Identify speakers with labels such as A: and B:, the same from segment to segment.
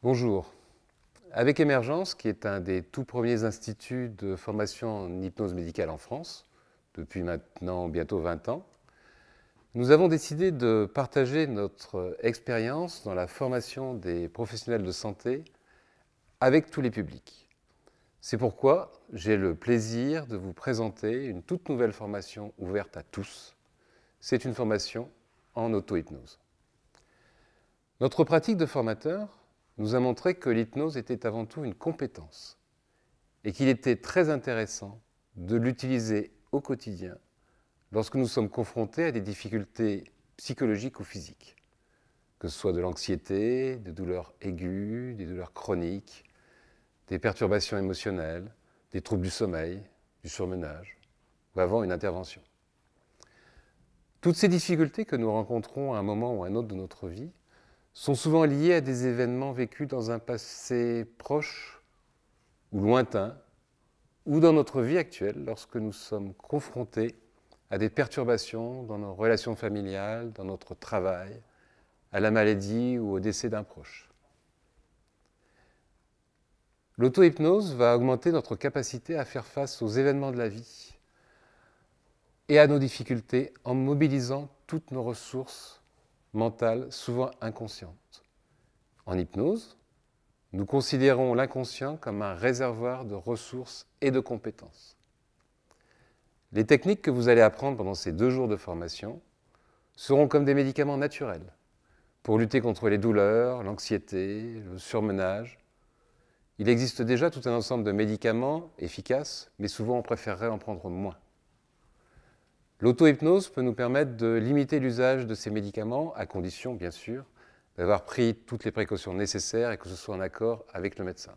A: Bonjour. Avec Emergence, qui est un des tout premiers instituts de formation en hypnose médicale en France, depuis maintenant bientôt 20 ans, nous avons décidé de partager notre expérience dans la formation des professionnels de santé avec tous les publics. C'est pourquoi j'ai le plaisir de vous présenter une toute nouvelle formation ouverte à tous. C'est une formation en auto-hypnose. Notre pratique de formateur nous a montré que l'hypnose était avant tout une compétence et qu'il était très intéressant de l'utiliser au quotidien lorsque nous sommes confrontés à des difficultés psychologiques ou physiques, que ce soit de l'anxiété, des douleurs aiguës, des douleurs chroniques, des perturbations émotionnelles, des troubles du sommeil, du surmenage, ou avant une intervention. Toutes ces difficultés que nous rencontrons à un moment ou à un autre de notre vie sont souvent liées à des événements vécus dans un passé proche ou lointain, ou dans notre vie actuelle lorsque nous sommes confrontés à des perturbations dans nos relations familiales, dans notre travail, à la maladie ou au décès d'un proche. L'auto-hypnose va augmenter notre capacité à faire face aux événements de la vie et à nos difficultés en mobilisant toutes nos ressources mentales, souvent inconscientes. En hypnose, nous considérons l'inconscient comme un réservoir de ressources et de compétences. Les techniques que vous allez apprendre pendant ces 2 jours de formation seront comme des médicaments naturels pour lutter contre les douleurs, l'anxiété, le surmenage. Il existe déjà tout un ensemble de médicaments efficaces, mais souvent on préférerait en prendre moins. L'auto-hypnose peut nous permettre de limiter l'usage de ces médicaments, à condition, bien sûr, d'avoir pris toutes les précautions nécessaires et que ce soit en accord avec le médecin.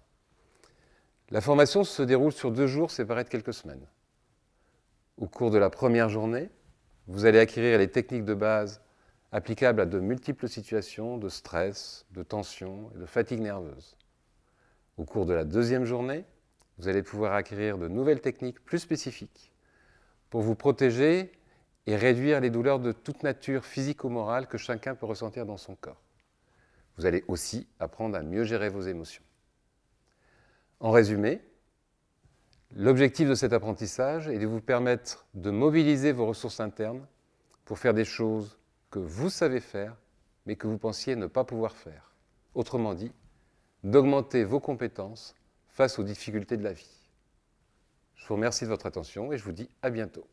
A: La formation se déroule sur 2 jours séparés de quelques semaines. Au cours de la première journée, vous allez acquérir les techniques de base applicables à de multiples situations de stress, de tension et de fatigue nerveuse. Au cours de la deuxième journée, vous allez pouvoir acquérir de nouvelles techniques plus spécifiques pour vous protéger et réduire les douleurs de toute nature physique ou morale que chacun peut ressentir dans son corps. Vous allez aussi apprendre à mieux gérer vos émotions. En résumé, l'objectif de cet apprentissage est de vous permettre de mobiliser vos ressources internes pour faire des choses que vous savez faire, mais que vous pensiez ne pas pouvoir faire. Autrement dit, d'augmenter vos compétences face aux difficultés de la vie. Je vous remercie de votre attention et je vous dis à bientôt.